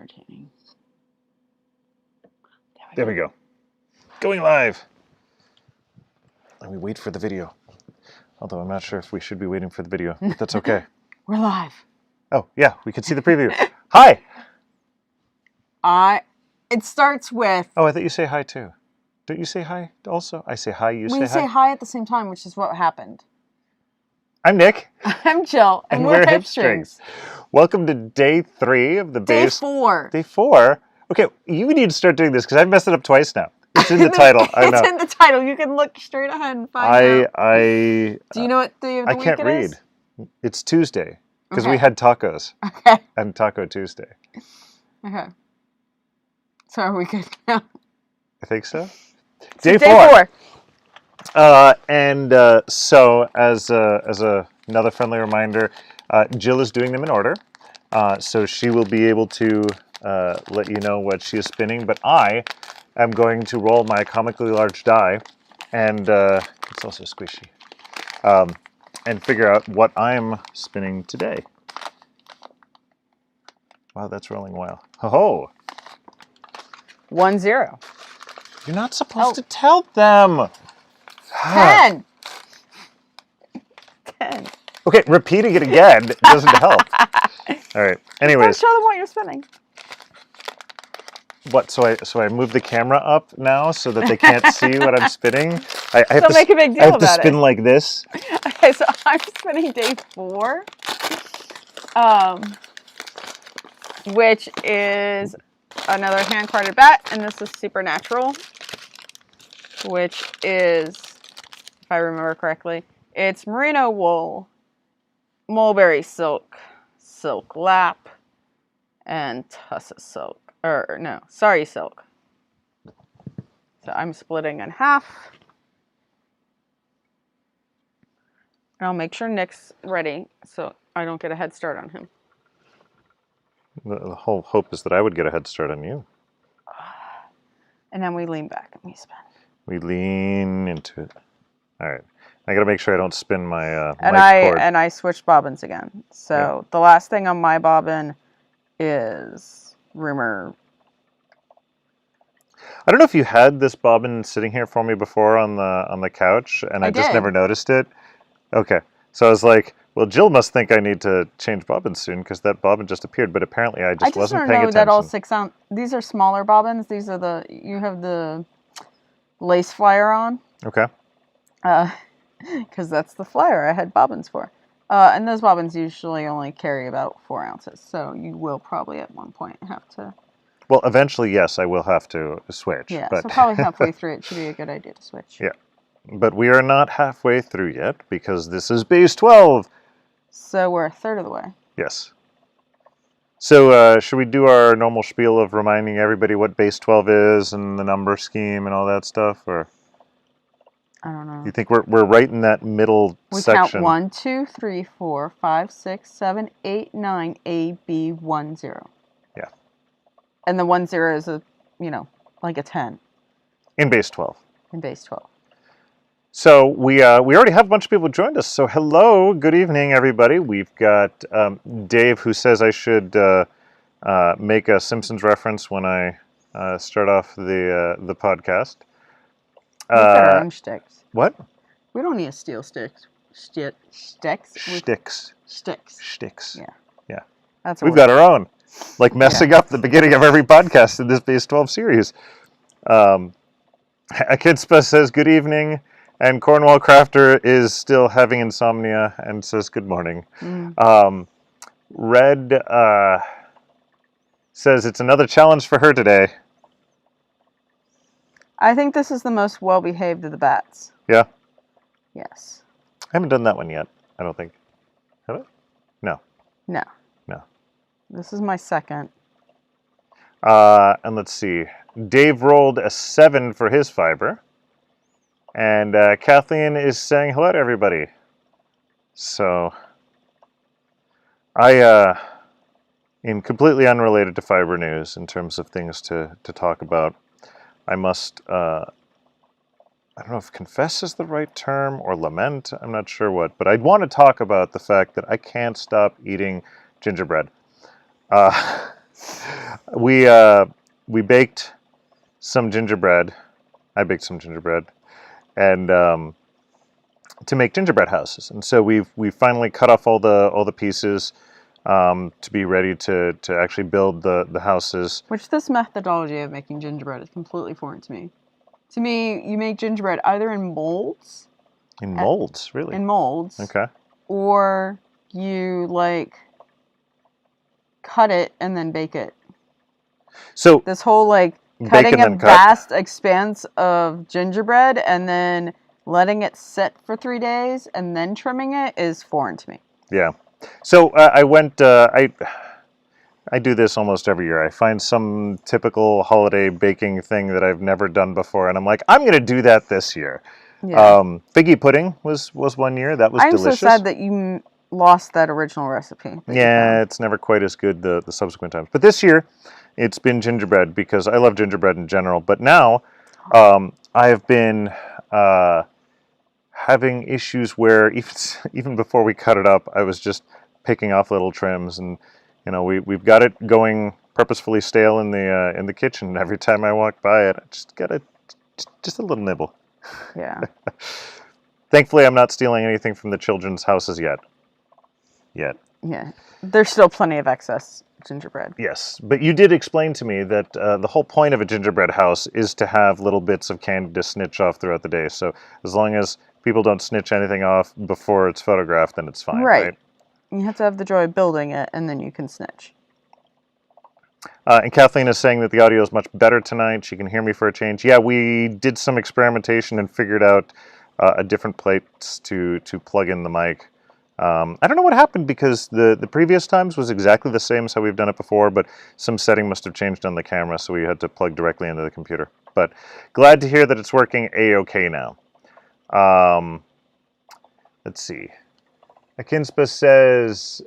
entertaining. There we go. Going live. And we wait for the video. Although I'm not sure if we should be waiting for the video, but that's okay. We're live. Oh, yeah, we can see the preview. Hi! It starts with... Oh, I thought you say hi too. Don't you say hi also? I say hi, you say hi? We say hi at the same time, which is what happened. I'm Nick. I'm Jill. And we're HipStrings. Welcome to day 3 of the Base... Day 4. Day 4? Okay, you need to start doing this because I've messed it up twice now. It's in the title. I know. It's in the title. You can look straight ahead and find out. Do you know what day of the week it is? I can't read. It's Tuesday because we Okay. had tacos. Okay. And Taco Tuesday. Okay. So are we good now? I think so. So Day 4. So as another friendly reminder, Jill is doing them in order. So she will be able to let you know what she is spinning, but I am going to roll my comically large die, and it's also squishy, and figure out what I'm spinning today. Wow, that's rolling well. Ho-ho! 1-0. You're not supposed to tell them! 10! 10. Okay, repeating it again doesn't help. All right. Anyways, Show them what you're spinning. what? So I move the camera up now so that they can't see what I'm spinning. I have Don't make a big deal I have to about spin it. like this. Okay, so I'm spinning day 4, which is another hand-carded bat, and this is Supernatural, which is, if I remember correctly, it's merino wool, mulberry silk, silk lap, and tussa silk. Or no, sorry silk. So I'm splitting in half. And I'll make sure Nick's ready so I don't get a head start on him. The whole hope is that I would get a head start on you. And then we lean back and we spin. We lean into it. All right. I got to make sure I don't spin my And mic cord. I switched bobbins again. So the last thing on my bobbin is rumor. I don't know if you had this bobbin sitting here for me before on the couch, and I just did. never noticed it. Okay. So I was like, well, Jill must think I need to change bobbins soon because that bobbin just appeared, but apparently I just wasn't paying attention. That all 6 ounce. These are smaller bobbins. These are you have the lace flyer on. Okay. Because that's the flyer I had bobbins for. And those bobbins usually only carry about 4 ounces. So you will probably at one point have to. Well, eventually, yes, I will have to switch. Yeah, but... so probably halfway through it should be a good idea to switch. Yeah. But we are not halfway through yet because this is Base 12. So we're a third of the way. Yes. So should we do our normal spiel of reminding everybody what Base 12 is and the number scheme and all that stuff? Or I don't know. you think we're right in that middle section? We count 1, 2, 3, 4, 5, 6, 7, 8, 9, A, B, 1, 0. Yeah. And the 1, 0 is like a 10. In Base 12. In Base 12. So we already have a bunch of people joined us. So hello, good evening, everybody. We've got Dave, who says I should make a Simpsons reference when I start off the podcast. We've got our own sticks. What? We don't need to steal sticks. Sticks? Sticks. Yeah. Yeah. That's We've got our own. Like messing up the beginning of every podcast in this Base 12 series. A Kid says good evening. And Cornwall Crafter is still having insomnia and says good morning. Red says it's another challenge for her today. I think this is the most well-behaved of the bats. Yeah? Yes. I haven't done that one yet, I don't think. Have I? No. No. No. This is my second. And let's see. Dave rolled a 7 for his fiber. And Kathleen is saying hello to everybody. So, in completely unrelated to fiber news in terms of things to talk about, I must, I don't know if confess is the right term or lament, I'm not sure what, but I'd want to talk about the fact that I can't stop eating gingerbread. We baked some gingerbread. I baked some gingerbread, and to make gingerbread houses. And so we've finally cut off all the pieces to be ready to actually build the houses. Which this methodology of making gingerbread is completely foreign to me. To me, you make gingerbread either in molds. In molds, really? In molds. Okay. Or you like cut it and then bake it. So this whole like cutting a vast expanse of gingerbread and then letting it sit for 3 days and then trimming it is foreign to me. Yeah. So I went. I do this almost every year. I find some typical holiday baking thing that I've never done before, and I'm like, I'm going to do that this year. Yeah. Figgy pudding was 1 year. That was delicious. I'm so sad that you lost that original recipe. Yeah, it's never quite as good the subsequent times. But this year, it's been gingerbread because I love gingerbread in general. But now, I have been having issues where even before we cut it up, I was just picking off little trims, and we've got it going purposefully stale in the kitchen. Every time I walk by it, I just get just a little nibble. Yeah. Thankfully, I'm not stealing anything from the children's houses yet. Yeah. There's still plenty of excess gingerbread. Yes, but you did explain to me that the whole point of a gingerbread house is to have little bits of candy to snitch off throughout the day. So as long as people don't snitch anything off before it's photographed, then it's fine, right? You have to have the joy of building it, and then you can snitch. And Kathleen is saying that the audio is much better tonight. She can hear me for a change. Yeah, we did some experimentation and figured out a different place to plug in the mic. I don't know what happened because the previous times was exactly the same as how we've done it before, but some setting must have changed on the camera, so we had to plug directly into the computer. But glad to hear that it's working A-OK now. Let's see. Akinspa says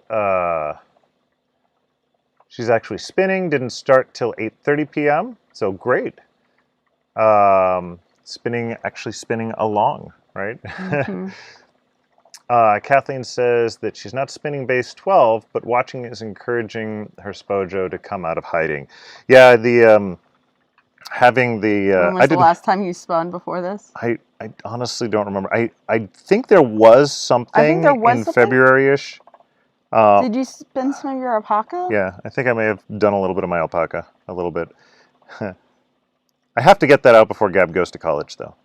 she's actually spinning, didn't start till 8:30 p.m., so great. Actually spinning along, right? Mm-hmm. Kathleen says that she's not spinning base 12, but watching is encouraging her Spojo to come out of hiding. Yeah, having the... when was the last time you spun before this? I honestly don't remember. I think there was something in February-ish. Did you spin some of your alpaca? Yeah, I think I may have done a little bit of my alpaca, a little bit. I have to get that out before Gab goes to college, though.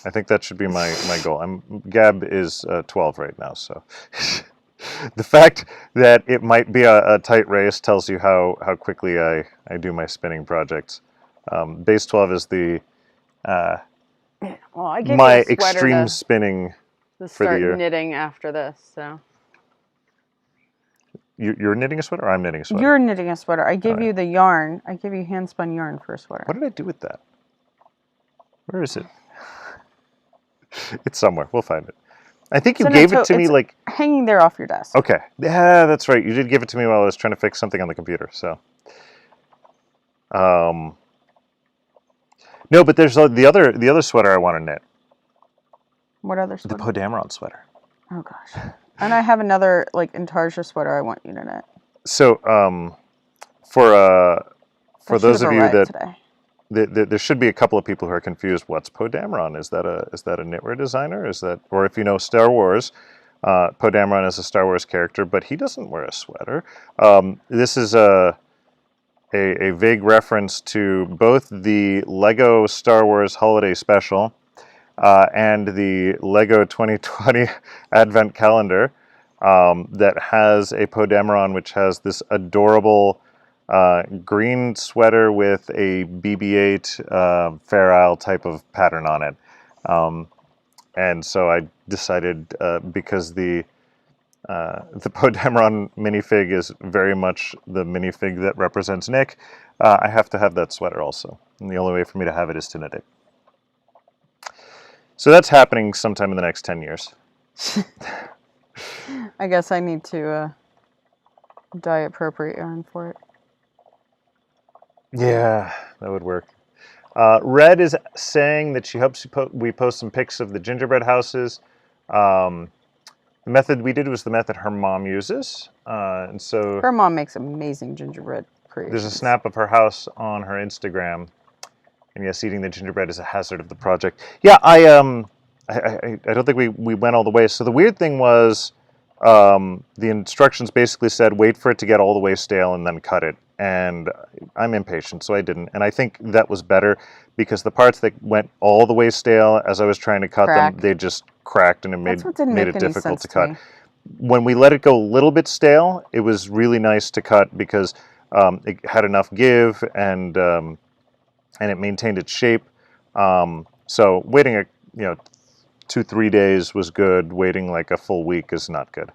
I think that should be my goal. Gab is 12 right now, so the fact that it might be a tight race tells you how quickly I do my spinning projects. Base 12 is the my extreme spinning for the year. Knitting after this, so. You're knitting a sweater, or I'm knitting a sweater? You're knitting a sweater. I gave you the yarn. I gave you hand-spun yarn for a sweater. What did I do with that? Where is it? It's somewhere. We'll find it. I think you gave it to me like... hanging there off your desk. Okay. Yeah, that's right. You did give it to me while I was trying to fix something on the computer, so... No, but there's the other sweater I want to knit. What other sweater? The Podameron sweater. Oh, gosh. And I have another, like, Intarsia sweater I want you to knit. So, for those of you that... There should be a couple of people who are confused. What's Podameron? Is that a knitwear designer? Or if you know Star Wars, Podameron is a Star Wars character, but he doesn't wear a sweater. This is a vague reference to both the Lego Star Wars Holiday Special and the Lego 2020 Advent Calendar that has a Podameron, which has this adorable green sweater with a BB-8 Fair Isle type of pattern on it. And so I decided, because the Podameron minifig is very much the minifig that represents Nick, I have to have that sweater also. And the only way for me to have it is to knit it. So that's happening sometime in the next 10 years. I guess I need to dye appropriate yarn for it. Yeah, that would work. Red is saying that she hopes we post some pics of the gingerbread houses. The method we did was the method her mom uses, and so her mom makes amazing gingerbread there's a creations. snap of her house on her Instagram, and yes, eating the gingerbread is a hazard of the project. Yeah, I don't think we went all the way. So the weird thing was, the instructions basically said wait for it to get all the way stale and then cut it. And I'm impatient, so I didn't. And I think that was better because the parts that went all the way stale as I was trying to cut them, they just cracked and it That's made what didn't made make it any difficult sense to to cut. me. When we let it go a little bit stale, it was really nice to cut because it had enough give and it maintained its shape. So waiting 2-3 days was good. Waiting like a full week is not good.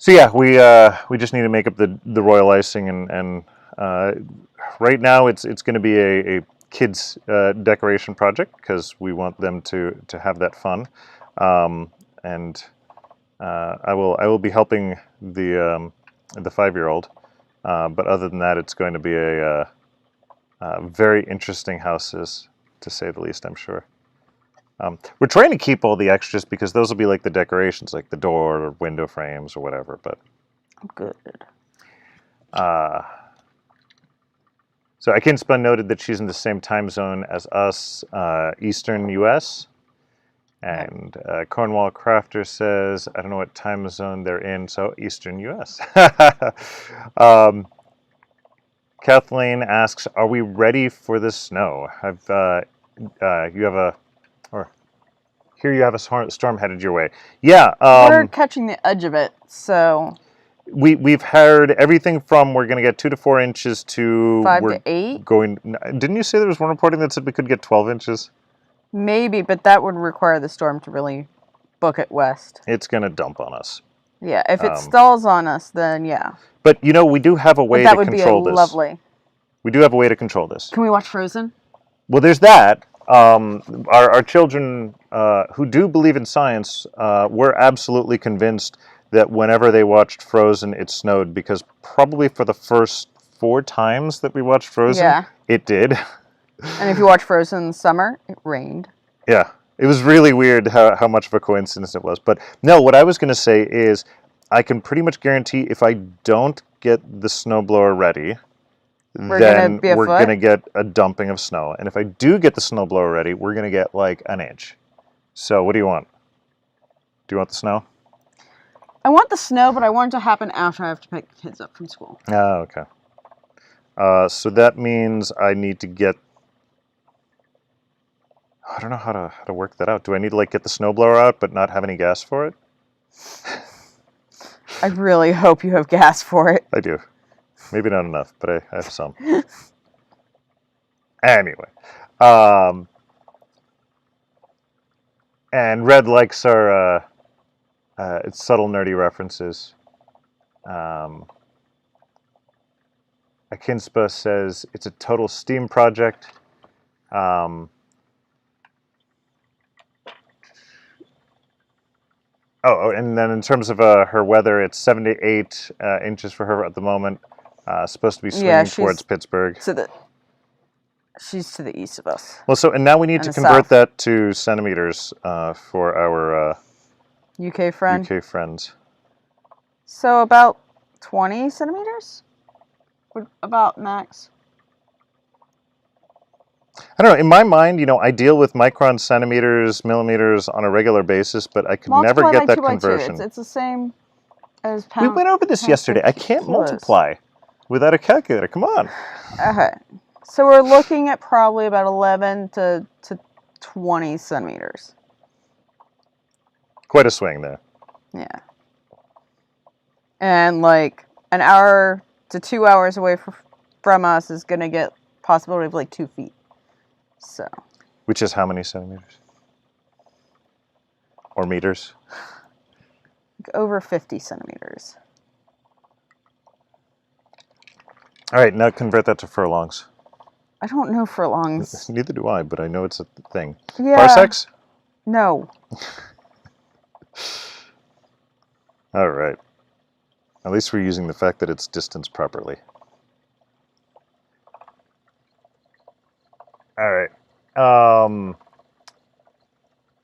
So yeah, we just need to make up the royal icing and right now it's going to be a kids decoration project because we want them to have that fun. And I will be helping the 5-year-old. But other than that, it's going to be a very interesting houses, to say the least, I'm sure. We're trying to keep all the extras because those will be like the decorations, like the door or window frames or whatever. But Good. So Akinspun noted that she's in the same time zone as us, Eastern U.S. And Cornwall Crafter says, I don't know what time zone they're in, so Eastern U.S. Kathleen asks, are we ready for the snow? Here you have a storm headed your way. Yeah. We're catching the edge of it, so... We've heard everything from we're going to get 2 to 4 inches to 5 to 8? Didn't you say there was one reporting that said we could get 12 inches? Maybe, but that would require the storm to really book it west. It's going to dump on us. Yeah, if it stalls on us, then yeah. But, we do have a way to control this. Lovely. We do have a way to control this. Can we watch Frozen? Well, there's that. Our children who do believe in science were absolutely convinced that whenever they watched Frozen, it snowed because probably for the first 4 times that we watched Frozen, it did. And if you watch Frozen in the summer, it rained. Yeah. It was really weird how much of a coincidence it was. But no, what I was going to say is I can pretty much guarantee if I don't get the snowblower ready, then we're going to get a dumping of snow. And if I do get the snowblower ready, we're going to get like an inch. So what do you want? Do you want the snow? I want the snow, but I want it to happen after I have to pick the kids up from school. Oh, okay. So that means I need to get... I don't know how to work that out. Do I need to like get the snowblower out but not have any gas for it? I really hope you have gas for it. I do. Maybe not enough, but I have some. Anyway. And Red likes our it's subtle nerdy references. Akinspa says it's a total STEAM project. And then in terms of her weather, it's 7 to 8 inches for her at the moment. Supposed to be swinging towards Pittsburgh. She's to the east of us. Well, and now we need to convert that to centimeters for our UK friends. So about 20 centimeters? About max. I don't know. In my mind, I deal with microns, centimeters, millimeters on a regular basis, but I could never get that conversion. It's the same as pounds. We went over this yesterday. I can't multiply without a calculator. Come on. Okay. So we're looking at probably about 11 to 20 centimeters. Quite a swing there. Yeah. And like an hour to 2 hours away from us is going to get possibility of like 2 feet. So. Which is how many centimeters? Or meters? Like over 50 centimeters. All right, now convert that to furlongs. I don't know furlongs. Neither do I, but I know it's a thing. Yeah. Parsecs? No. All right. At least we're using the fact that it's distanced properly. All right.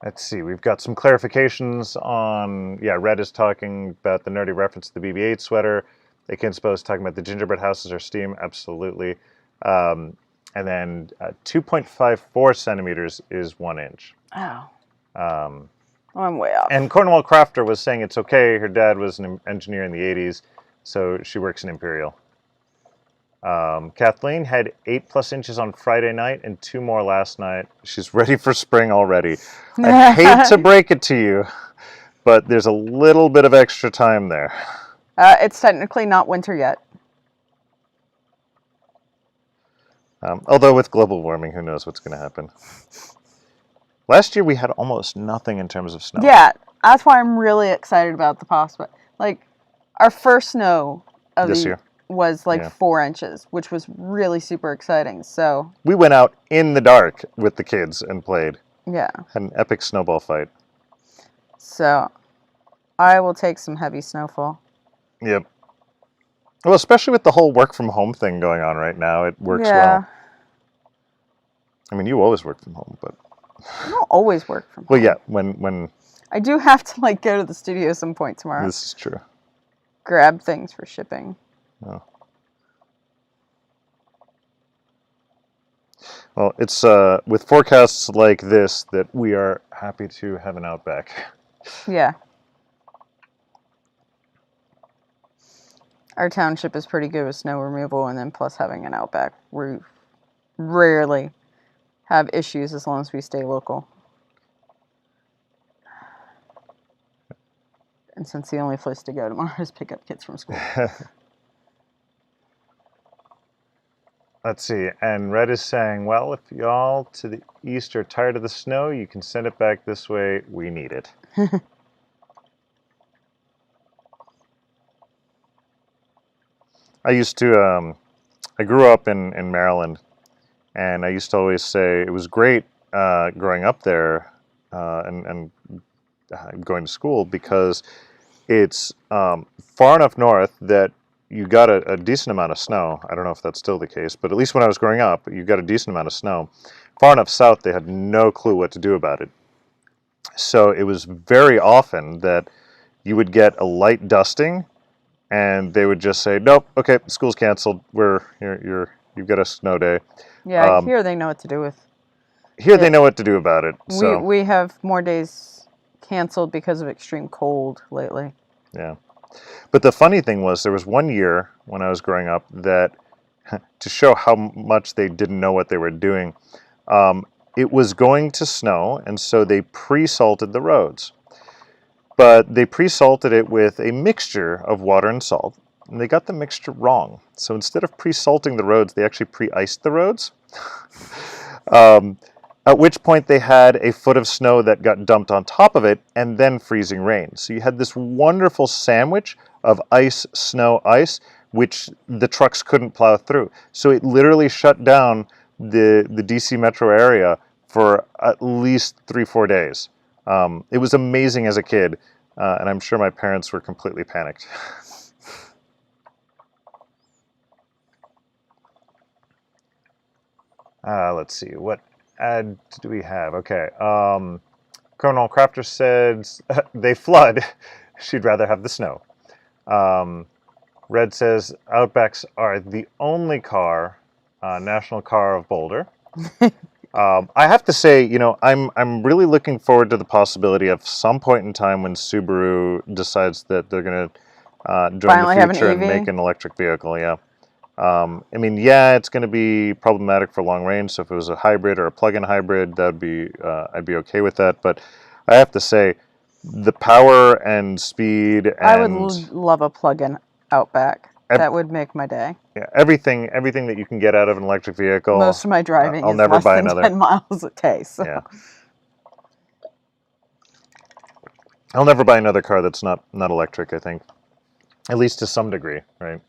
Let's see. We've got some clarifications on... Yeah, Red is talking about the nerdy reference to the BB-8 sweater. They can suppose talking about the gingerbread houses or steam, absolutely. And then 2.54 centimeters is 1 inch. Oh. I'm way off. And Cornwall Crafter was saying it's okay. Her dad was an engineer in the 80s, so she works in Imperial. Kathleen had 8+ inches on Friday night and 2 more last night. She's ready for spring already. I hate to break it to you, but there's a little bit of extra time there. It's technically not winter yet. Although with global warming, who knows what's going to happen. Last year we had almost nothing in terms of snow. Yeah, that's why I'm really excited about the prospect. Like, our first snow of This the year was like Yeah. 4 inches, which was really super exciting. So we went out in the dark with the kids and played. yeah, Had an epic snowball fight. so I will take some heavy snowfall. Yep. Well, especially with the whole work from home thing going on right now, it works well. I mean, you always work from home, but I don't always work from home. well, yeah, when I do have to like go to the studio some point tomorrow. this is true. Grab things for shipping. Oh. Well, it's with forecasts like this that we are happy to have an Outback. Yeah. Our township is pretty good with snow removal, and then plus having an Outback. We rarely have issues as long as we stay local. And since the only place to go tomorrow is pick up kids from school. Let's see, and Red is saying, well, if y'all to the east are tired of the snow, you can send it back this way. We need it. I used to, I grew up in Maryland, and I used to always say it was great growing up there and going to school because it's far enough north that you got a decent amount of snow. I don't know if that's still the case, but at least when I was growing up, you got a decent amount of snow. Far enough south, they had no clue what to do about it. So it was very often that you would get a light dusting, and they would just say, "Nope, okay, school's canceled. You've got a snow day." Yeah, here they know what to do with. Here they know what to do about it. So we have more days canceled because of extreme cold lately. yeah. But the funny thing was, there was one year when I was growing up that, to show how much they didn't know what they were doing, it was going to snow, and so they pre-salted the roads. But they pre-salted it with a mixture of water and salt, and they got the mixture wrong. So instead of pre-salting the roads, they actually pre-iced the roads. At which point they had a foot of snow that got dumped on top of it, and then freezing rain. So you had this wonderful sandwich of ice, snow, ice, which the trucks couldn't plow through. So it literally shut down the DC metro area for at least 3-4 days. It was amazing as a kid, and I'm sure my parents were completely panicked. Let's see, what ad do we have? Okay, Colonel Crafter said they flood. She'd rather have the snow. Red says Outbacks are the only car, national car of Boulder. I have to say, you know, I'm really looking forward to the possibility of some point in time when Subaru decides that they're going to join Finally the future have an and EV? make an electric vehicle. Yeah. I mean, yeah, it's going to be problematic for long range. So if it was a hybrid or a plug-in hybrid, that'd be I'd be okay with that. But I have to say, the power and speed and I would love a plug-in Outback. That would make my day. yeah, everything that you can get out of an electric vehicle. Most of my driving I'll is never less buy than another. 10 miles a day. So. Yeah. I'll never buy another car that's not electric, I think. At least to some degree, right?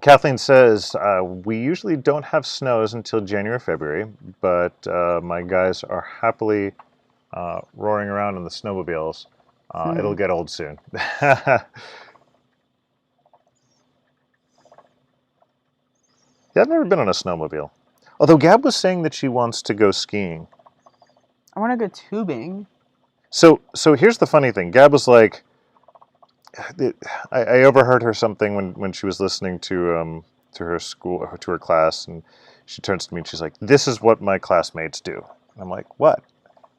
Kathleen says, we usually don't have snows until January, February, but my guys are happily roaring around in the snowmobiles. It'll get old soon. Yeah, I've never been on a snowmobile. Although Gab was saying that she wants to go skiing. I want to go tubing. So here's the funny thing. Gab was like, I overheard her something when she was listening to her school, to her class, and she turns to me and she's like, "This is what my classmates do." And I'm like, "What?"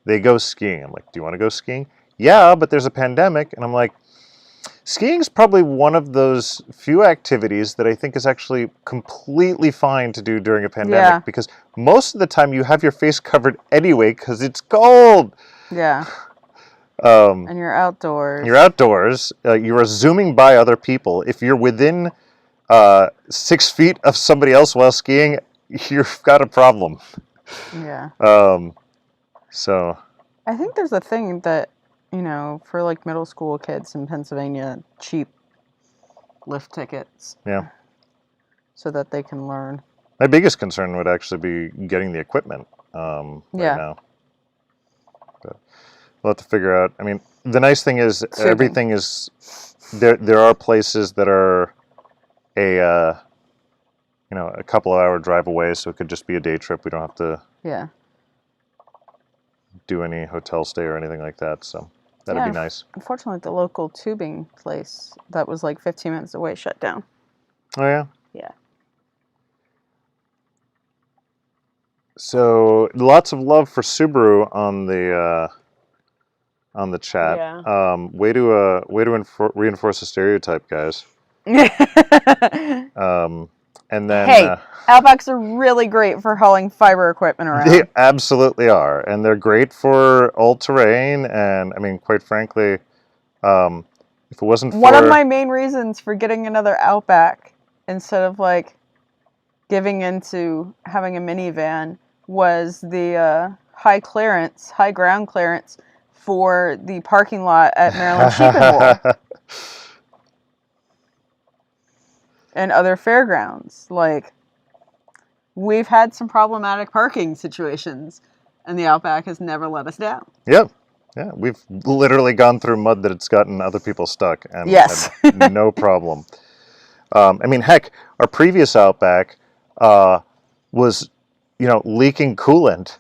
"They go skiing." I'm like, "Do you want to go skiing?" "Yeah, but there's a pandemic." And I'm like, skiing is probably one of those few activities that I think is actually completely fine to do during a pandemic Yeah. because most of the time you have your face covered anyway because it's cold. Yeah. Um, And you're outdoors. you're outdoors. You are zooming by other people. If you're within 6 feet of somebody else while skiing, you've got a problem. Yeah. So I think there's a thing that, for like middle school kids in Pennsylvania, cheap lift tickets yeah, so that they can learn. my biggest concern would actually be getting the equipment right Yeah. now. But we'll have to figure out. I mean, the nice thing is Tubing. everything is there. There are places that are a a couple of hour drive away, so it could just be a day trip. We don't have to Yeah. do any hotel stay or anything like that. So that'd be nice. Unfortunately, the local tubing place that was like 15 minutes away shut down. Oh yeah. Yeah. So lots of love for Subaru on the chat. Yeah. Way to reinforce a stereotype, guys. And then Hey, Outbacks are really great for hauling fiber equipment around. they absolutely are, and they're great for all terrain. And I mean, quite frankly, if it wasn't for one of my main reasons for getting another Outback instead of like giving into having a minivan was the high ground clearance for the parking lot at Maryland Sheep and Wool and other fairgrounds. Like, we've had some problematic parking situations, and the Outback has never let us down. Yep. Yeah, we've literally gone through mud that it's gotten other people stuck, and Yes. had no problem. I mean, heck, our previous Outback was, leaking coolant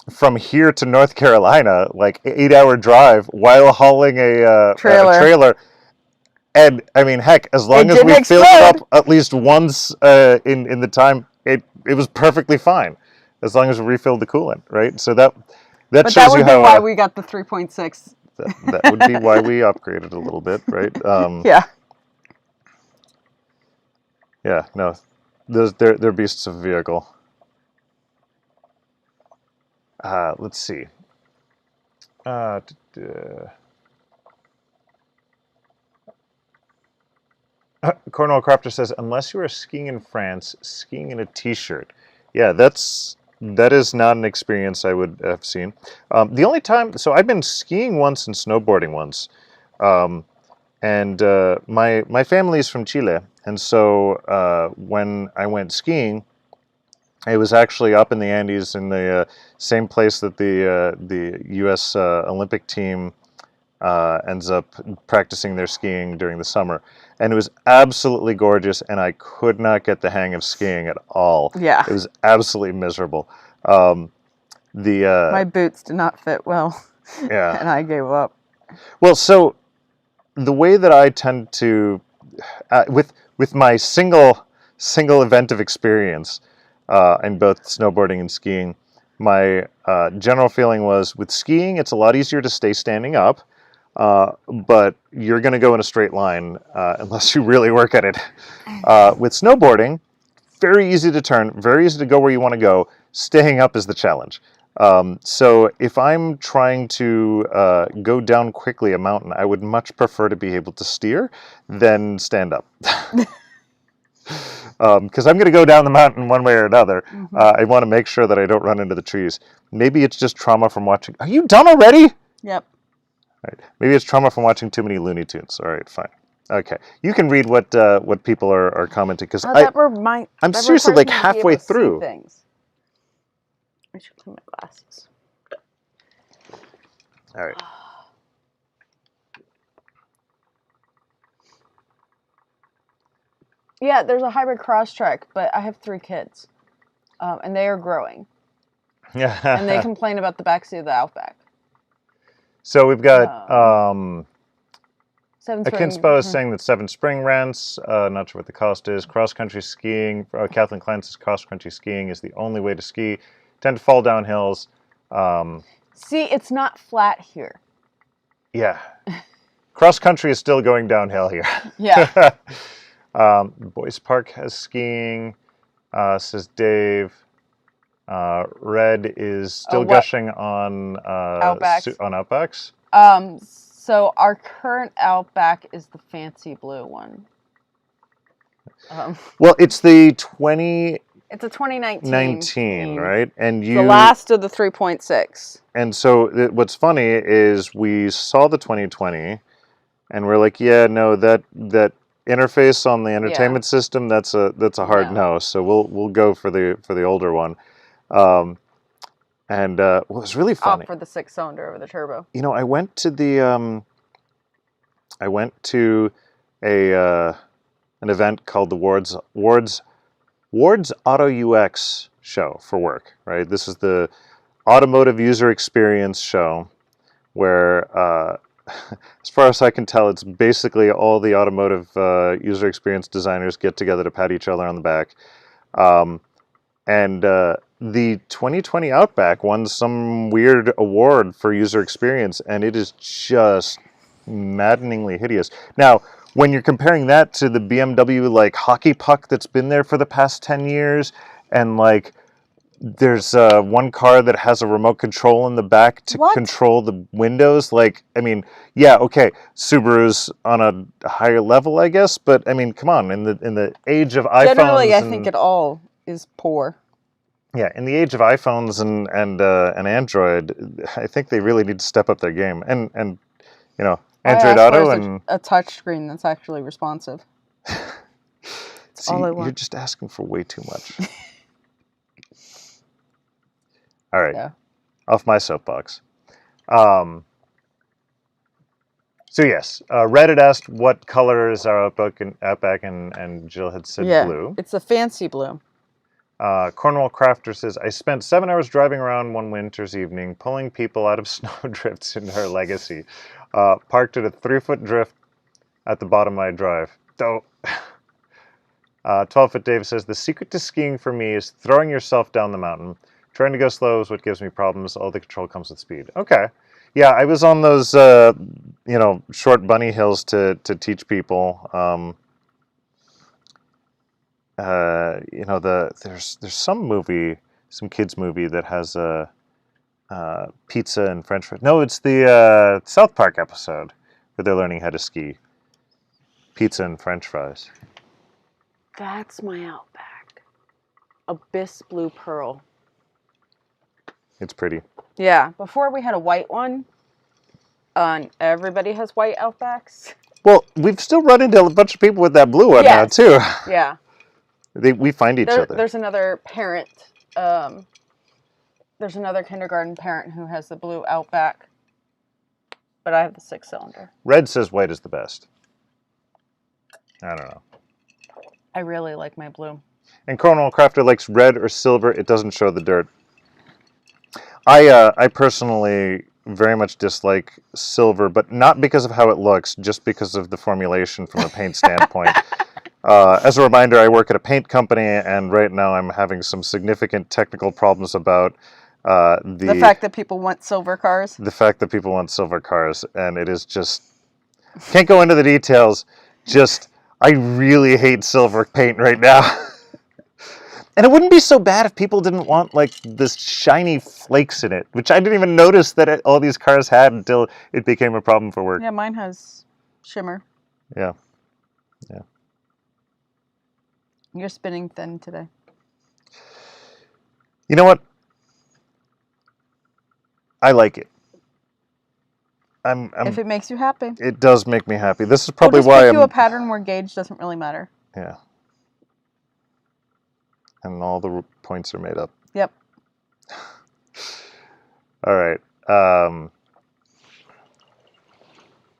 from here to North Carolina, like 8-hour drive while hauling a trailer. And I mean, heck, as long as we filled it up at least once in the time, it was perfectly fine, as long as we refilled the coolant, right? So that but shows that would you be how why we got the 3.6. that would be why we upgraded a little bit, right? Yeah. Yeah. No, they're beasts of a vehicle. Let's see. Cornwall Crofter says, unless you are skiing in France, skiing in a t-shirt. Yeah, that is not an experience I would have seen. The only time, so I've been skiing once and snowboarding once. And my family is from Chile. And so when I went skiing, it was actually up in the Andes in the same place that the U.S. Olympic team ends up practicing their skiing during the summer. And it was absolutely gorgeous, and I could not get the hang of skiing at all. Yeah. It was absolutely miserable. My boots did not fit well. Yeah. And I gave up. Well, so the way that I tend to, with my single event of experience in both snowboarding and skiing, my general feeling was with skiing, it's a lot easier to stay standing up. But you're going to go in a straight line unless you really work at it. With snowboarding, very easy to turn, very easy to go where you want to go. Staying up is the challenge. So if I'm trying to go down quickly a mountain, I would much prefer to be able to steer than stand up. Because I'm going to go down the mountain one way or another. Mm-hmm. I want to make sure that I don't run into the trees. Maybe it's just trauma from watching. Are you done already? Yep. Right. Maybe it's trauma from watching too many Looney Tunes. All right, fine. Okay, you can read what people are commenting because I'm seriously like halfway through. Things. I should clean my glasses. All right. Yeah, there's a hybrid Crosstrek, but I have 3 kids, and they are growing. Yeah. And they complain about the backseat of the Outback. So we've got Akin Spo is saying that 7 spring rents. Not sure what the cost is. Cross-country skiing. Kathleen Klein says cross-country skiing is the only way to ski. Tend to fall down hills. See, it's not flat here. Yeah. Cross-country is still going downhill here. Yeah. Boyce Park has skiing, says Dave. Red is still gushing on Outbacks. On Outbacks. So our current Outback is the fancy blue one. Well, it's the 2019, it's a 2019, right? And the last of the 3.6. And so what's funny is we saw the 2020, and we're like, yeah, no, that interface on the entertainment system, that's a hard no. So we'll go for the older one. And what was really funny, opt for the 6-cylinder over the turbo. You know, I went to an event called the Ward's Auto UX show for work. Right, this is the automotive user experience show, where as far as I can tell, it's basically all the automotive user experience designers get together to pat each other on the back. And the 2020 Outback won some weird award for user experience, and it is just maddeningly hideous. Now, when you're comparing that to the BMW like hockey puck that's been there for the past 10 years, and like there's one car that has a remote control in the back to control the windows. Like, I mean, yeah, okay, Subaru's on a higher level, I guess, but I mean, come on, in the age of iPhones, generally, I think it all is poor. Yeah, in the age of iPhones and Android, I think they really need to step up their game. And you know, Android Auto and a touch screen that's actually responsive. See, all I want. You're just asking for way too much. All right, off my soapbox. So yes, Red had asked what color is our Outback, and Jill had said blue. It's a fancy blue. Cornwall Crafter says, I spent 7 hours driving around one winter's evening, pulling people out of snowdrifts in her legacy. Parked at a 3-foot drift at the bottom of my drive. 12-foot Dave says, the secret to skiing for me is throwing yourself down the mountain. Trying to go slow is what gives me problems. All the control comes with speed. Okay. Yeah, I was on those, short bunny hills to teach people. There's some kids movie that has a pizza and French fries. No, it's the South Park episode where they're learning how to ski. Pizza and French fries. That's my Outback. Abyss Blue Pearl. It's pretty. Yeah, before we had a white one. Everybody has white Outbacks. Well, we've still run into a bunch of people with that blue one now too. Yeah. We find each other. There's another parent. There's another kindergarten parent who has the blue Outback, but I have the 6-cylinder. Red says white is the best. I don't know. I really like my blue. And Cornwall Crafter likes red or silver. It doesn't show the dirt. I personally very much dislike silver, but not because of how it looks, just because of the formulation from a paint standpoint. As a reminder, I work at a paint company, and right now I'm having some significant technical problems about the fact that people want silver cars. The fact that people want silver cars, and it is just... Can't go into the details, just... I really hate silver paint right now. And it wouldn't be so bad if people didn't want, like, this shiny flakes in it, which I didn't even notice that all these cars had until it became a problem for work. Yeah, mine has shimmer. Yeah. Yeah. You're spinning thin today. You know what? I like it. If it makes you happy. It does make me happy. This is probably why I'm... We'll just pick you a pattern where gauge doesn't really matter. Yeah. And all the points are made up. Yep. All right.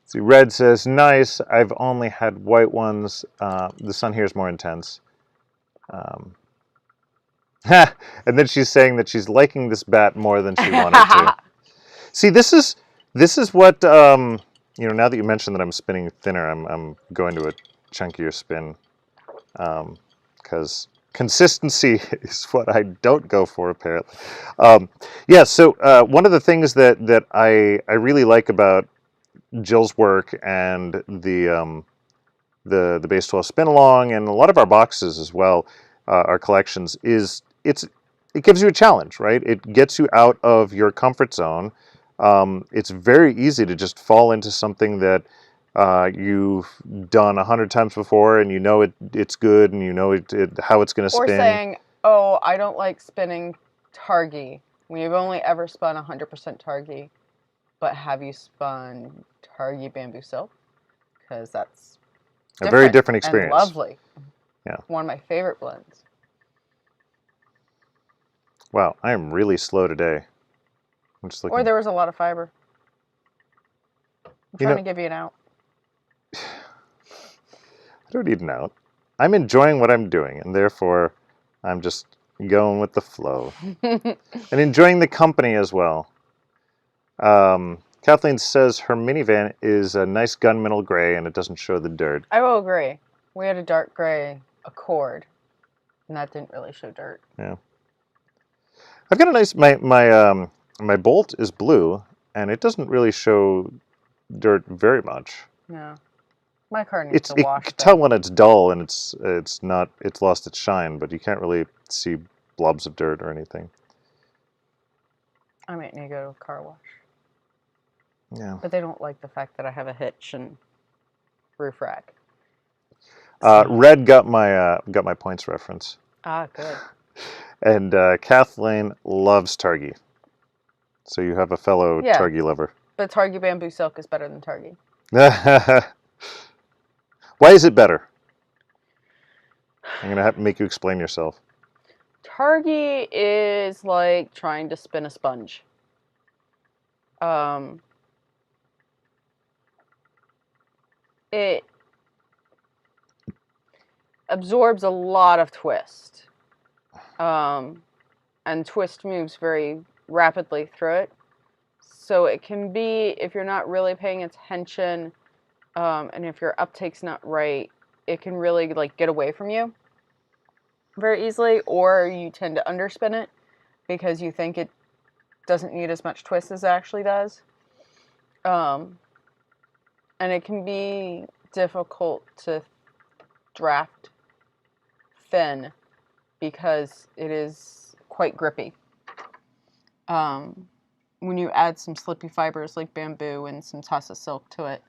See, Red says, nice. I've only had white ones. The sun here is more intense. And then she's saying that she's liking this bat more than she wanted to. See, this is what You know, now that you mentioned that I'm spinning thinner, I'm going to a chunkier spin, because consistency is what I don't go for, apparently. Yeah, so one of the things that I really like about Jill's work and the Base 12 spin along and a lot of our boxes as well, our collections, is it gives you a challenge, right? It gets you out of your comfort zone. It's very easy to just fall into something that you've done 100 times before, and you know it's good, and you know how it's going to Or spin. saying, oh, I don't like spinning Targi. We've only ever spun 100% Targi, but have you spun Targi Bamboo Silk? Because that's A very different and experience. lovely. Yeah. One of my favorite blends. Wow, I am really slow today. I'm just looking. Or there was a lot of fiber. I'm trying to give you an out. I don't need an out. I'm enjoying what I'm doing, and therefore I'm just going with the flow. And enjoying the company as well. Kathleen says her minivan is a nice gunmetal gray and it doesn't show the dirt. I will agree. We had a dark gray Accord, and that didn't really show dirt. Yeah. I've got a nice, my Bolt is blue and it doesn't really show dirt very much. No. My car needs to You wash. can tell when it's dull and it's lost its shine, but you can't really see blobs of dirt or anything. I might need to go to a car wash. Yeah. But they don't like the fact that I have a hitch and roof rack. Red got my points reference. Ah, good. And Kathleen loves Targi. So you have a fellow Targi lover. But Targi Bamboo Silk is better than Targi. Why is it better? I'm going to have to make you explain yourself. Targi is like trying to spin a sponge. It absorbs a lot of twist. And twist moves very rapidly through it. So it can be, if you're not really paying attention, and if your uptake's not right, it can really like get away from you very easily, or you tend to underspin it because you think it doesn't need as much twist as it actually does. And it can be difficult to draft thin because it is quite grippy. When you add some slippy fibers like bamboo and some tussa silk to it,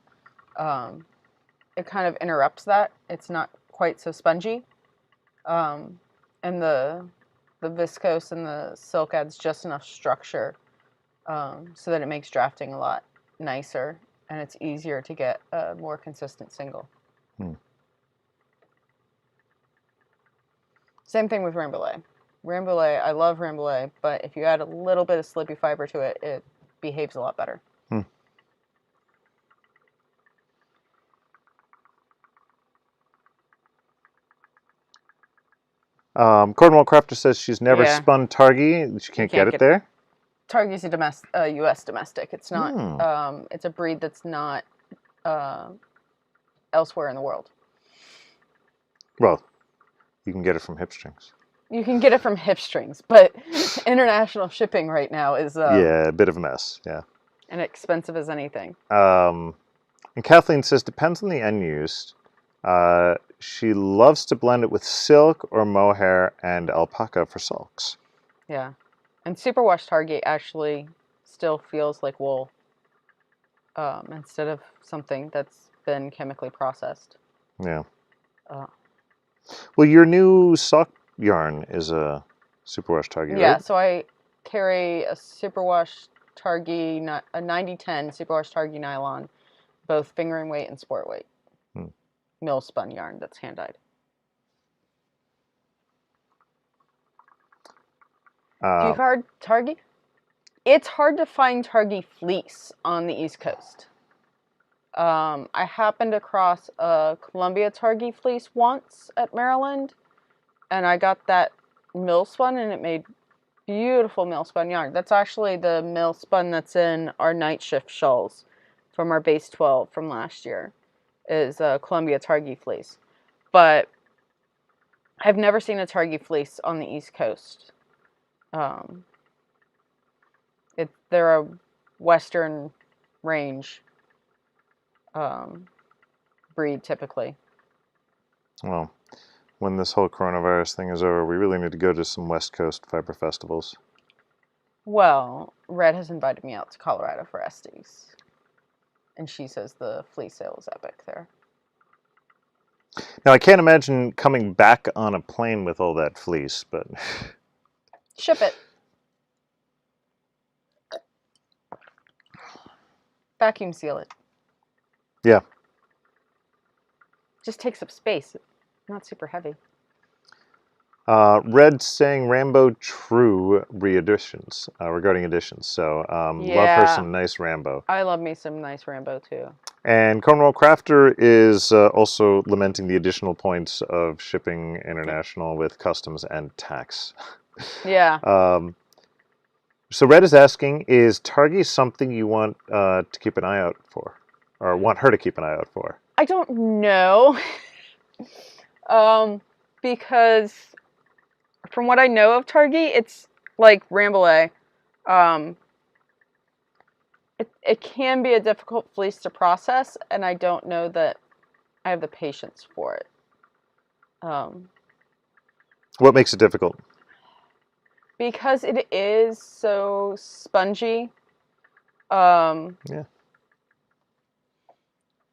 it kind of interrupts that. It's not quite so spongy. And the viscose and the silk adds just enough structure so that it makes drafting a lot nicer, and it's easier to get a more consistent single. Same thing with Rambouillet. Rambouillet, I love Rambouillet, but if you add a little bit of slippy fiber to it, it behaves a lot better. Cornwall Crafter says she's never spun Targi. She can't get it there. Targi's a U.S. domestic. It's not. It's a breed that's not elsewhere in the world. Well, you can get it from HipStrings. You can get it from HipStrings, but international shipping right now is a bit of a mess. Yeah, and expensive as anything. And Kathleen says depends on the end used. She loves to blend it with silk or mohair and alpaca for sulks. Yeah, and superwash Targi actually still feels like wool instead of something that's been chemically processed. Yeah. Well, your new sock yarn is a superwash Targi, right? Yeah, so I carry a superwash Targi, a 90-10 superwash Targi nylon, both fingering weight and sport weight. Mill spun yarn that's hand dyed. Do you card Targi? It's hard to find Targi fleece on the East Coast. I happened across a Columbia Targi fleece once at Maryland, and I got that mill spun, and it made beautiful mill spun yarn. That's actually the mill spun that's in our night shift shawls from our base 12 from last year is a Columbia Targhee fleece. But I've never seen a Targhee fleece on the East Coast. They're a Western range breed typically. Well, when this whole coronavirus thing is over, we really need to go to some West Coast fiber festivals. Well, Red has invited me out to Colorado for Estes. And she says the fleece sale is epic there. Now, I can't imagine coming back on a plane with all that fleece, but... Ship it. Vacuum seal it. Yeah. Just takes up space. Not super heavy. Red saying Rambo True re-editions, regarding editions. So, love her some nice Rambo. I love me some nice Rambo, too. And Cornwall Crafter is also lamenting the additional points of shipping international with customs and tax. Yeah. So Red is asking, is Targhee something you want to keep an eye out for? Or want her to keep an eye out for? I don't know. Because from what I know of Targhee, it's like Rambouillet. It can be a difficult fleece to process, and I don't know that I have the patience for it. What makes it difficult? Because it is so spongy. Yeah.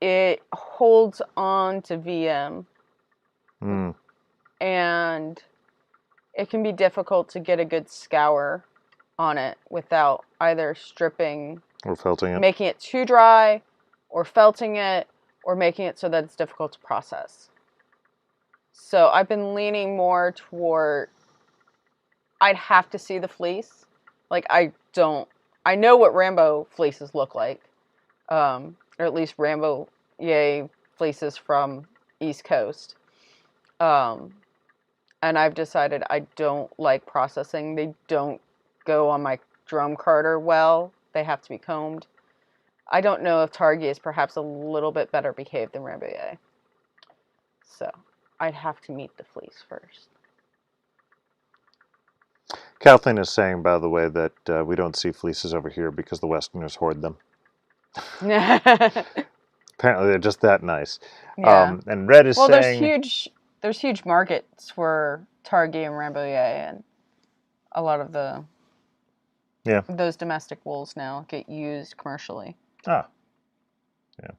It holds on to VM. Mm. And it can be difficult to get a good scour on it without either stripping Or felting it. Making it too dry, or felting it, or making it so that it's difficult to process. So I've been leaning more toward, I'd have to see the fleece. Like, I know what Rambo fleeces look like. Or at least Rambo fleeces from East Coast. And I've decided I don't like processing. They don't go on my drum carder well. They have to be combed. I don't know if Targhee is perhaps a little bit better behaved than Rambouillet. So I'd have to meet the fleece first. Kathleen is saying, by the way, that we don't see fleeces over here because the Westerners hoard them. Apparently they're just that nice. Yeah. And Red is saying... there's huge markets for Targhee and Rambouillet, and a lot of those domestic wools now get used commercially. Ah. Yeah.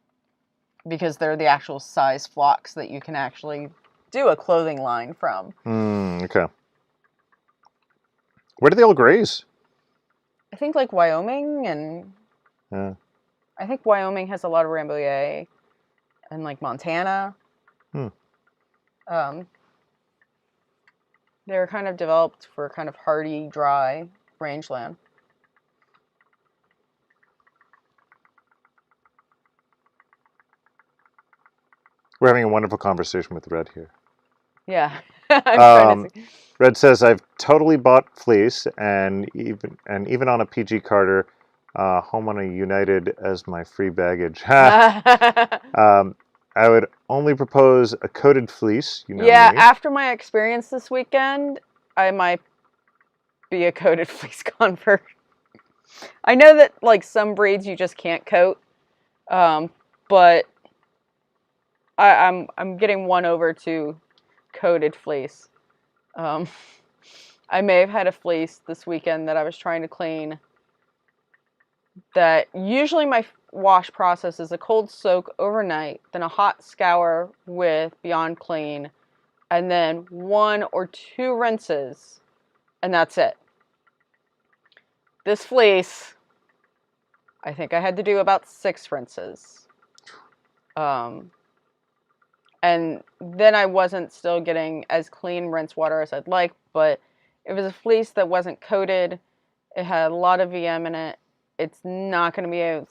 Because they're the actual size flocks that you can actually do a clothing line from. Okay. Where do they all graze? I think like Wyoming, and I think Wyoming has a lot of Rambouillet, and like Montana. They're kind of developed for kind of hardy, dry rangeland. We're having a wonderful conversation with Red here. Yeah. I'm trying to see. Red says, I've totally bought fleece, and even on a PG Carter, home on a United as my free baggage. I would only propose a coated fleece. You know me. After my experience this weekend, I might be a coated fleece convert. I know that like some breeds you just can't coat, but I'm getting won over to coated fleece. I may have had a fleece this weekend that I was trying to clean. That usually my wash process is a cold soak overnight, then a hot scour with Beyond Clean, and then 1 or 2 rinses, and that's it. This fleece, I think I had to do about 6 rinses. And then I wasn't still getting as clean rinse water as I'd like, but it was a fleece that wasn't coated. It had a lot of VM in it. It's not going to be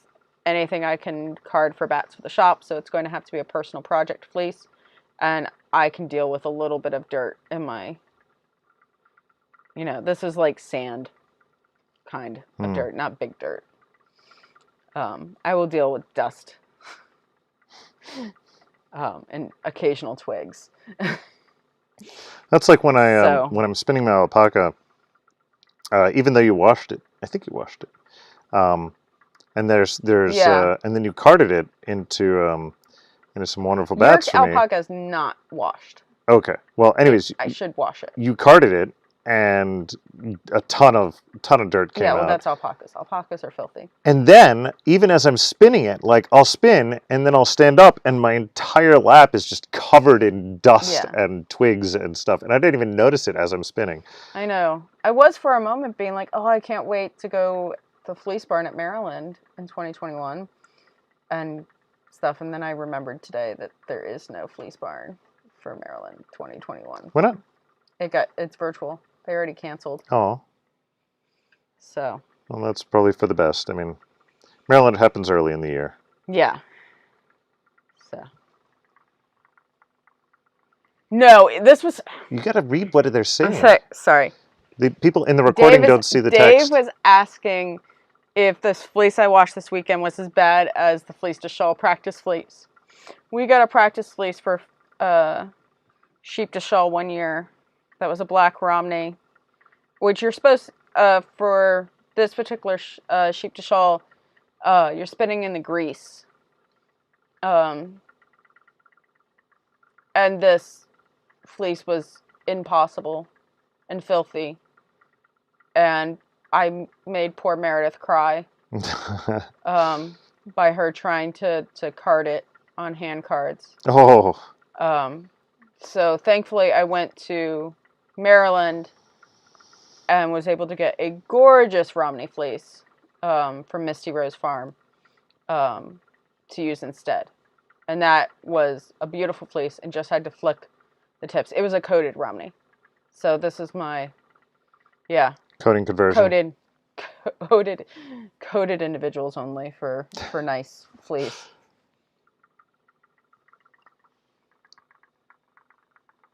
anything I can card for bats for the shop, so it's going to have to be a personal project fleece, and I can deal with a little bit of dirt in my, this is like sand kind of dirt, not big dirt. I will deal with dust and occasional twigs. That's like when I So when I'm spinning my alpaca. Even though you washed it, I think you washed it. And yeah, and then you carded it into some wonderful your bats for me. alpaca is not washed. Okay. Well, anyways, I should wash it. you carded it, and a ton of dirt came Yeah, well, out. that's alpacas. Alpacas are filthy. And then, even as I'm spinning it, like I'll spin and then I'll stand up, and my entire lap is just covered in dust Yeah. and twigs and stuff, and I didn't even notice it as I'm spinning. I know. I was for a moment being like, oh, I can't wait to go to the Fleece Barn at Maryland in 2021 and stuff. And then I remembered today that there is no Fleece Barn for Maryland 2021. Why not? It's virtual. They already canceled. Oh, So. well, that's probably for the best. I mean, Maryland happens early in the year. Yeah. So. No, this was. You got to read what they're saying. Sorry. The people in the recording don't see the text. Dave was asking if this fleece I washed this weekend was as bad as the fleece to shawl practice fleece. We got a practice fleece for sheep to shawl one year. That was a black Romney, which you're supposed for this particular sheep to shawl, you're spinning in the grease. And this fleece was impossible and filthy. And I made poor Meredith cry by her trying to card it on hand cards. Oh. So thankfully I went to Maryland and was able to get a gorgeous Romney fleece from Misty Rose Farm to use instead. And that was a beautiful fleece and just had to flick the tips. It was a coated Romney. So this is my, Coding conversion. Coated individuals only for nice fleece.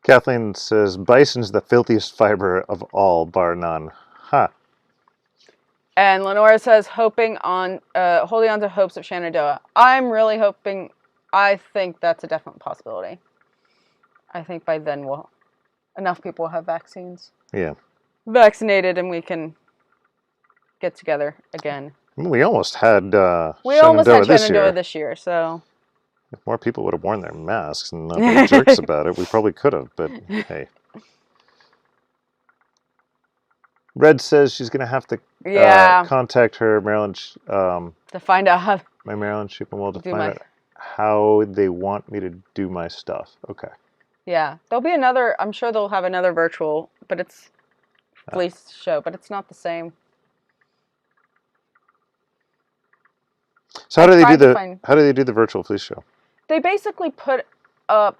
Kathleen says, bison's the filthiest fiber of all, bar none. Huh. And Lenora says, holding on to hopes of Shenandoah. I'm really hoping, I think that's a definite possibility. I think by then enough people will have vaccines. Yeah. Vaccinated and we can get together again. We almost had Shenandoah this year, so. If more people would have worn their masks and not been jerks about it, we probably could have, but hey. Red says she's going to have to contact her Maryland to find out how my Maryland Sheep and Wool to find out how they want me to do my stuff. Okay. Yeah. There'll be I'm sure they'll have another virtual, but it's fleece show, but it's not the same. So how do they do the virtual fleece show? They basically put up,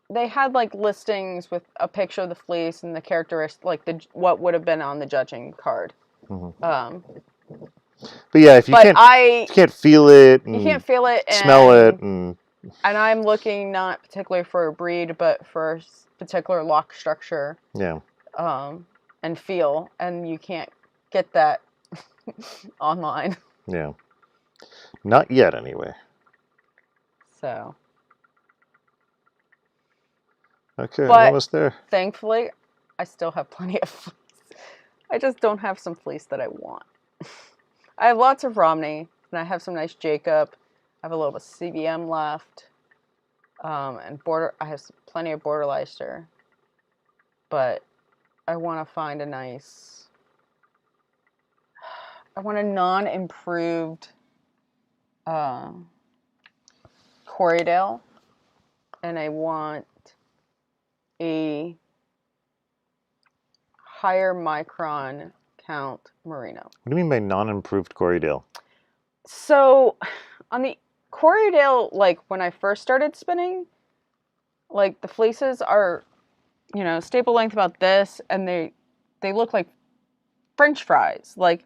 they had like listings with a picture of the fleece and the characteristics, like what would have been on the judging card. Mm-hmm. But yeah, if you can't feel it, and you can't feel it, smell it, and I'm looking not particularly for a breed, but for particular lock structure. Yeah. And feel, and you can't get that online. Yeah. Not yet, anyway. So. Okay, I'm almost there. Thankfully, I still have plenty of fleece. I just don't have some fleece that I want. I have lots of Romney, and I have some nice Jacob. I have a little bit of CBM left. And I have plenty of Border Leicester. But I want to find a non-improved Corriedale, and I want a higher micron count merino. What do you mean by non-improved Corriedale? So on the Corriedale, like when I first started spinning, like the fleeces are, staple length about this, and they look like French fries, like,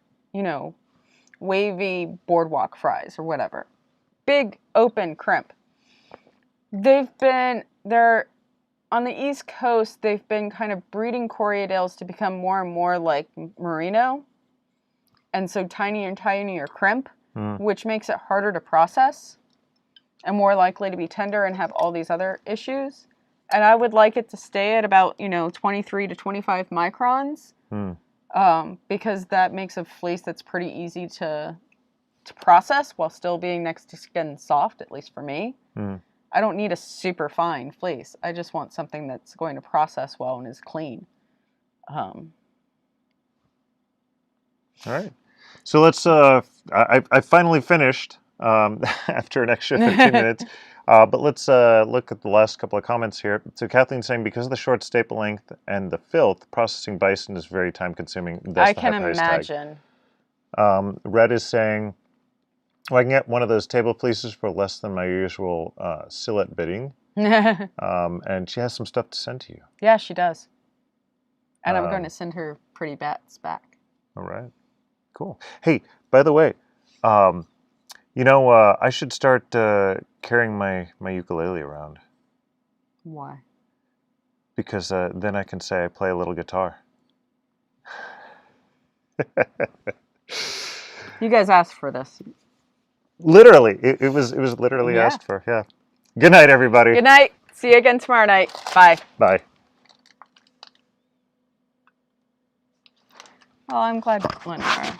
wavy boardwalk fries or whatever. Big open crimp. They're on the East Coast, they've been kind of breeding Corriedales to become more and more like merino. And so tinier and tinier crimp. which makes it harder to process and more likely to be tender and have all these other issues. And I would like it to stay at about, 23 to 25 microns, because that makes a fleece that's pretty easy to process while still being next to skin soft, at least for me. I don't need a super fine fleece. I just want something that's going to process well and is clean. All right. So let's, I finally finished after an extra 15 minutes. But let's look at the last couple of comments here. So Kathleen's saying, because of the short staple length and the filth, processing bison is very time consuming. I can imagine. Red is saying, well, I can get one of those table fleeces for less than my usual sillet bidding. And she has some stuff to send to you. Yeah, she does. And I'm going to send her pretty bats back. All right. Cool. Hey, by the way, I should start carrying my ukulele around. Why? Because then I can say I play a little guitar. You guys asked for this. Literally, it was literally asked for. Yeah. Good night, everybody. Good night. See you again tomorrow night. Bye. Bye. Oh, I'm glad Lenora